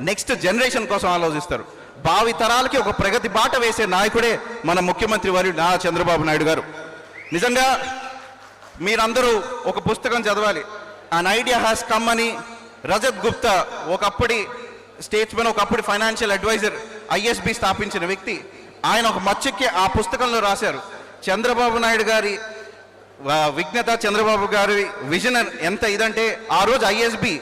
Next generation కోసం ఆలోచిస్తారు. భావి తరాలకి ఒక ప్రగతి బాట వేసే నాయకుడే మన ముఖ్యమంత్రి వర్యుడు నారా చంద్రబాబు నాయుడు గారు. నిజంగా మీరందరూ ఒక పుస్తకం చదవాలి. అన్ ఐడియా హ్యాస్ కమ్ అని రజత్ గుప్తా ఒకప్పటి స్టేట్స్మెన్, ఒకప్పటి ఫైనాన్షియల్ అడ్వైజర్, ఐఎస్బి స్థాపించిన వ్యక్తి, ఆయన ఒక మచ్చెక్కి ఆ పుస్తకంలో రాశారు. చంద్రబాబు నాయుడు గారి విజ్ఞత, చంద్రబాబు గారి విజన్ ఎంత ఇదంటే, ఆ రోజు ఐఎస్బి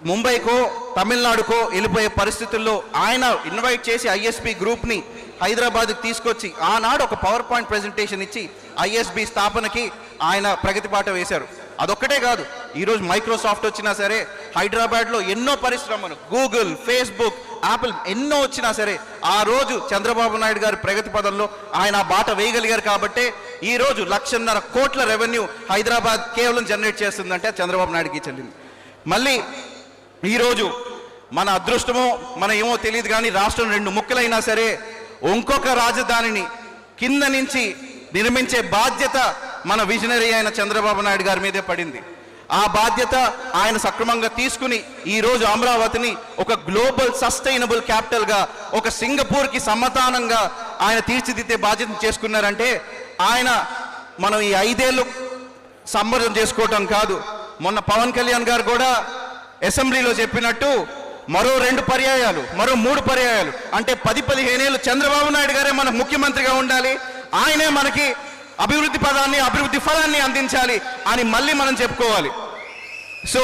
ముంబైకో తమిళనాడుకో వెళ్ళిపోయే పరిస్థితుల్లో ఆయన ఇన్వైట్ చేసి ఐఎస్బి గ్రూప్ని హైదరాబాద్కి తీసుకొచ్చి ఆనాడు ఒక పవర్ పాయింట్ ప్రెజెంటేషన్ ఇచ్చి ఐఎస్బి స్థాపనకి ఆయన ప్రగతి బాట వేశారు. అదొక్కటే కాదు, ఈరోజు మైక్రోసాఫ్ట్ వచ్చినా సరే, హైదరాబాద్లో ఎన్నో పరిశ్రమలు, గూగుల్, ఫేస్బుక్, యాపిల్ ఎన్నో వచ్చినా సరే, ఆ రోజు చంద్రబాబు నాయుడు గారి ప్రగతి పదంలో ఆయన ఆ బాట వేయగలిగారు. కాబట్టే ఈరోజు 1.5 కోట్ల రెవెన్యూ హైదరాబాద్ కేవలం జనరేట్ చేస్తుందంటే చంద్రబాబు నాయుడుకి చెల్లింది. మళ్ళీ ఈరోజు మన అదృష్టమో మన ఏమో తెలియదు కానీ రాష్ట్రం 2 ముక్కలైనా సరే ఇంకొక రాజధానిని కింద నుంచి నిర్మించే బాధ్యత మన విజనరీ అయిన చంద్రబాబు నాయుడు గారి మీదే పడింది. ఆ బాధ్యత ఆయన సక్రమంగా తీసుకుని ఈరోజు అమరావతిని ఒక గ్లోబల్ సస్టైనబుల్ క్యాపిటల్గా, ఒక సింగపూర్కి సమాధానంగా ఆయన తీర్చిదిద్దే బాధ్యత చేసుకున్నారంటే ఆయన మనం ఈ 5 ఏళ్ళు సంబరం చేసుకోవటం కాదు. మొన్న పవన్ కళ్యాణ్ గారు కూడా అసెంబ్లీలో చెప్పినట్టు మరో 2 పర్యాయాలు, మరో 3 పర్యాయాలు అంటే 10-15 ఏళ్ళు చంద్రబాబు నాయుడు గారే మన ముఖ్యమంత్రిగా ఉండాలి, ఆయనే మనకి అభివృద్ధి పదాన్ని, అభివృద్ధి ఫలాన్ని అందించాలి అని మళ్ళీ మనం చెప్పుకోవాలి. సో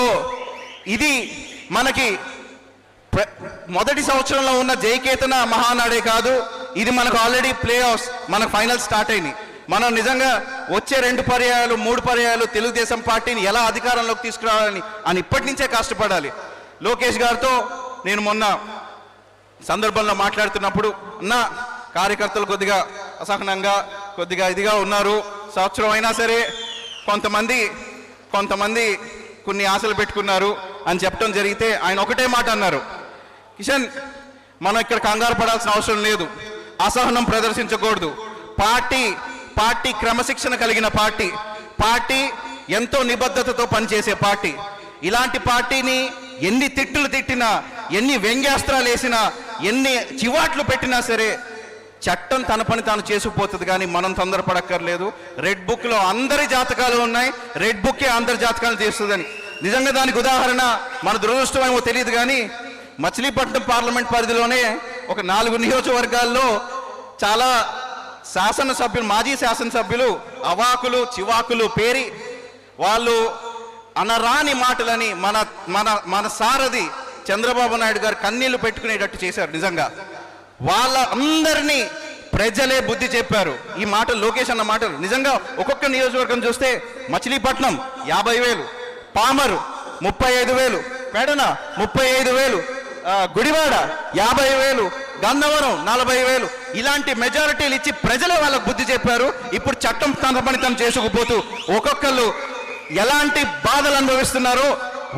ఇది మనకి మొదటి సంవత్సరంలో ఉన్న జయకేతన మహానాడే కాదు, ఇది మనకు ఆల్రెడీ ప్లే ఆఫ్స్, మనకు ఫైనల్ స్టార్ట్ అయినాయి. మనం నిజంగా వచ్చే 2 పర్యాయాలు 3 పర్యాయాలు తెలుగుదేశం పార్టీని ఎలా అధికారంలోకి తీసుకురావాలని అని ఇప్పటి నుంచే కష్టపడాలి. లోకేష్ గారితో నేను మొన్న సందర్భంలో మాట్లాడుతున్నప్పుడు, అన్న కార్యకర్తలు కొద్దిగా అసహనంగా కొద్దిగా ఇదిగా ఉన్నారు, సంవత్సరం అయినా సరే కొంతమంది కొన్ని ఆశలు పెట్టుకున్నారు అని చెప్పడం జరిగితే ఆయన ఒకటే మాట అన్నారు, కిషన్ మనం ఇక్కడ కంగారు పడాల్సిన అవసరం లేదు, అసహనం ప్రదర్శించకూడదు, పార్టీ క్రమశిక్షణ కలిగిన పార్టీ ఎంతో నిబద్ధతతో పనిచేసే పార్టీ. ఇలాంటి పార్టీని ఎన్ని తిట్టులు తిట్టినా, ఎన్ని వ్యంగ్యాస్త్రాలు వేసినా, ఎన్ని చివాట్లు పెట్టినా సరే చట్టం తన పని తాను చేసుకుపోతుంది. కానీ మనం తొందరపడక్కర్లేదు. రెడ్ బుక్లో అందరి జాతకాలు ఉన్నాయి, రెడ్ బుక్కే అందరి జాతకాలు తీస్తుందని. నిజంగా దానికి ఉదాహరణ మన దురదృష్టం ఏమో తెలియదు కానీ మచిలీపట్నం పార్లమెంట్ పరిధిలోనే ఒక 4 నియోజకవర్గాల్లో చాలా శాసనసభ్యులు, మాజీ శాసనసభ్యులు అవాకులు చివాకులు పేరి వాళ్ళు అనరాని మాటలని మన సారథి చంద్రబాబు నాయుడు గారు కన్నీళ్లు పెట్టుకునేటట్టు చేశారు. నిజంగా వాళ్ళ అందరినీ ప్రజలే బుద్ధి చెప్పారు. ఈ మాటలు, లోకేష్ అన్న మాటలు నిజంగా ఒక్కొక్క నియోజకవర్గం చూస్తే మచిలీపట్నం 50,000, పామరు 35,000, పెడన 35,000, గుడివాడ 50,000, గన్నవరం 40,000 ఇలాంటి మెజారిటీలు ఇచ్చి ప్రజలే వాళ్ళకు బుద్ధి చెప్పారు. ఇప్పుడు చట్టం తన పని తను చేసుకుపోతూ ఒక్కొక్కళ్ళు ఎలాంటి బాధలు అనుభవిస్తున్నారో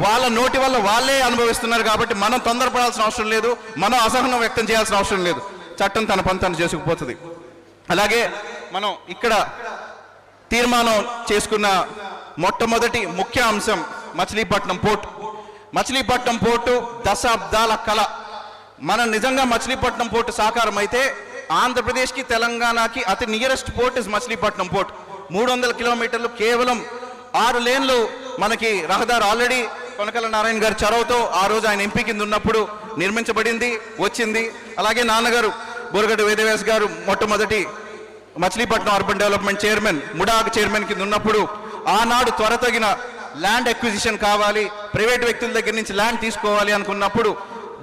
వాళ్ళ నోటి వల్ల వాళ్ళే అనుభవిస్తున్నారు. కాబట్టి మనం తొందరపడాల్సిన అవసరం లేదు, మనం అసహనం వ్యక్తం చేయాల్సిన అవసరం లేదు. చట్టం తన పని తను చేసుకుపోతుంది. అలాగే మనం ఇక్కడ తీర్మానం చేసుకున్న మొట్టమొదటి ముఖ్య అంశం మచిలీపట్నం పోర్టు. మచిలీపట్నం పోర్టు దశాబ్దాల కళ. మనం నిజంగా మచిలీపట్నం పోర్టు సాకారం అయితే ఆంధ్రప్రదేశ్కి తెలంగాణకి అతి nearest port is Machilipatnam port. 300 కిలోమీటర్లు, కేవలం 6 లేన్లు మనకి రహదారి ఆల్రెడీ కొనకల నారాయణ గారి చొరవతో ఆ రోజు ఆయన ఎంపీ కింద ఉన్నప్పుడు నిర్మించబడింది, వచ్చింది. అలాగే నాన్నగారు బోరగడ్డ వేదవ్యాస్ గారు మొట్టమొదటి మచిలీపట్నం అర్బన్ డెవలప్మెంట్ చైర్మన్, ముడాగ్ చైర్మన్ కింద ఉన్నప్పుడు ఆనాడు త్వరతగిన ల్యాండ్ అక్విజిషన్ కావాలి, ప్రైవేట్ వ్యక్తుల దగ్గర నుంచి ల్యాండ్ తీసుకోవాలి అనుకున్నప్పుడు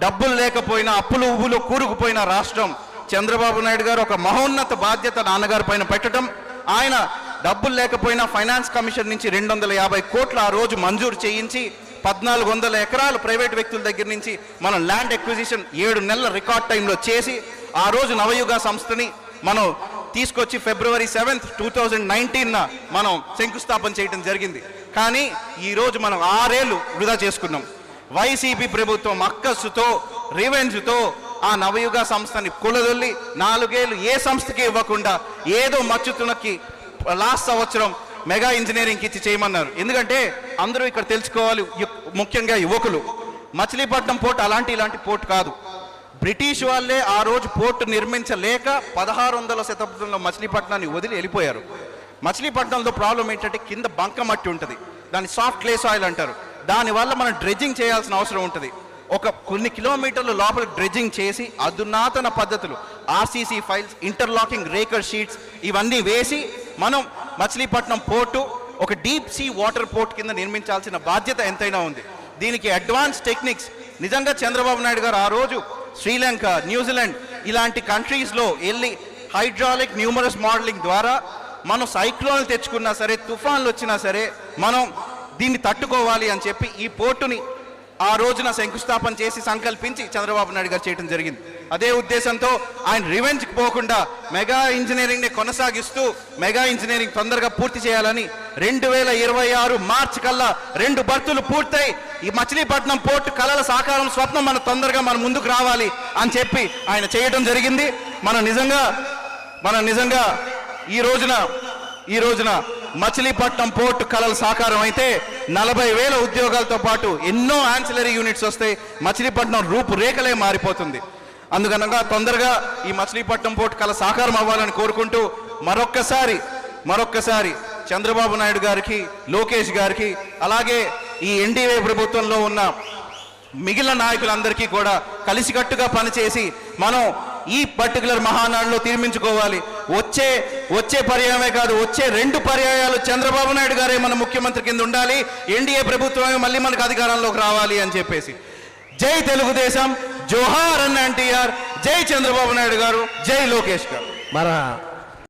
డబ్బులు లేకపోయినా అప్పులు ఉవ్వులు కూరుకుపోయిన రాష్ట్రం చంద్రబాబు నాయుడు గారు ఒక మహోన్నత బాధ్యత నాన్నగారి పైన పెట్టడం, ఆయన డబ్బులు లేకపోయినా ఫైనాన్స్ కమిషన్ నుంచి 250 కోట్లు ఆ రోజు మంజూరు చేయించి 1400 ఎకరాలు ప్రైవేట్ వ్యక్తుల దగ్గర నుంచి మనం ల్యాండ్ అక్విజిషన్ 7 నెలల రికార్డ్ టైంలో చేసి ఆ రోజు నవయుగ సంస్థని మనం తీసుకొచ్చి February 7th, 2019 మనం శంకుస్థాపన చేయడం జరిగింది. కానీ ఈరోజు మనం 6 ఏళ్ళు వృధా చేసుకున్నాం. వైసీపీ ప్రభుత్వం అక్కస్సుతో, రివెంజ్తో ఆ నవయుగ సంస్థని కులదొల్లి 4 ఏళ్ళు ఏ సంస్థకి ఇవ్వకుండా ఏదో మచ్చుతునకి లాస్ట్ సంవత్సరం మెగా ఇంజనీరింగ్కి ఇచ్చి చేయమన్నారు. ఎందుకంటే అందరూ ఇక్కడ తెలుసుకోవాలి, ముఖ్యంగా యువకులు, మచిలీపట్నం పోర్ట్ ఇలాంటి పోర్ట్ కాదు. బ్రిటిష్ వాళ్ళే ఆ రోజు పోర్టు నిర్మించలేక 1600వ శతాబ్దంలో మచిలీపట్నాన్ని వదిలి వెళ్ళిపోయారు. మచిలీపట్నంలో ప్రాబ్లం ఏంటంటే కింద బంక మట్టి ఉంటుంది, దాన్ని సాఫ్ట్ క్లే సాయిల్ అంటారు. దానివల్ల మనం డ్రెడ్జింగ్ చేయాల్సిన అవసరం ఉంటుంది. కొన్ని కిలోమీటర్లు లోపల డ్రెడ్జింగ్ చేసి అధునాతన పద్ధతులు ఆర్సీసీ ఫైల్స్, ఇంటర్లాకింగ్ రేకర్ షీట్స్ ఇవన్నీ వేసి మనం మచిలీపట్నం పోర్టు ఒక డీప్ సీ వాటర్ పోర్ట్ కింద నిర్మించాల్సిన బాధ్యత ఎంతైనా ఉంది. దీనికి అడ్వాన్స్ టెక్నిక్స్ నిజంగా చంద్రబాబు నాయుడు గారు ఆ రోజు శ్రీలంక, న్యూజిలాండ్ ఇలాంటి కంట్రీస్లో వెళ్ళి హైడ్రాలిక్ న్యూమరస్ మోడలింగ్ ద్వారా మనం సైక్లోన్లు తెచ్చుకున్నా సరే, తుఫాన్లు వచ్చినా సరే మనం దీన్ని తట్టుకోవాలి అని చెప్పి ఈ పోర్టుని ఆ రోజున శంకుస్థాపన చేసి సంకల్పించి చంద్రబాబు నాయుడు గారు చేయడం జరిగింది. అదే ఉద్దేశంతో ఆయన రివెంజ్కి పోకుండా మెగా ఇంజనీరింగ్ని కొనసాగిస్తూ మెగా ఇంజనీరింగ్ తొందరగా పూర్తి చేయాలని 2026 మార్చి కల్లా 2 బర్తులు పూర్తయి ఈ మచిలీపట్నం పోర్టు కలల సాకారం స్వప్నం తొందరగా మన ముందుకు రావాలి అని చెప్పి ఆయన చేయడం జరిగింది. మనం నిజంగా ఈ రోజున మచిలీపట్నం పోర్టు కలల సాకారం అయితే 40,000 ఉద్యోగాలతో పాటు ఎన్నో యాన్సిలరీ యూనిట్స్ వస్తాయి. మచిలీపట్నం రూపురేఖలే మారిపోతుంది. అందుకనగా తొందరగా ఈ మచిలీపట్నం పోర్టు కల సాకారం అవ్వాలని కోరుకుంటూ మరొక్కసారి చంద్రబాబు నాయుడు గారికి, లోకేష్ గారికి, అలాగే ఈ ఎన్డీఏ ప్రభుత్వంలో ఉన్న మిగిలిన నాయకులందరికీ కూడా కలిసికట్టుగా పనిచేసి మనం ఈ పర్టికులర్ మహానాడులో తీర్మించుకోవాలి. వచ్చే పర్యాయమే కాదు, వచ్చే 2 పర్యాయాలు చంద్రబాబు నాయుడు గారే మన ముఖ్యమంత్రి కింద ఉండాలి, ఎన్డీఏ ప్రభుత్వమే మళ్ళీ మనకు అధికారంలోకి రావాలి అని చెప్పేసి. జై తెలుగుదేశం, జోహార్ అన్న ఎన్టీఆర్, జై చంద్రబాబు నాయుడు గారు, జై లోకేష్ గారు.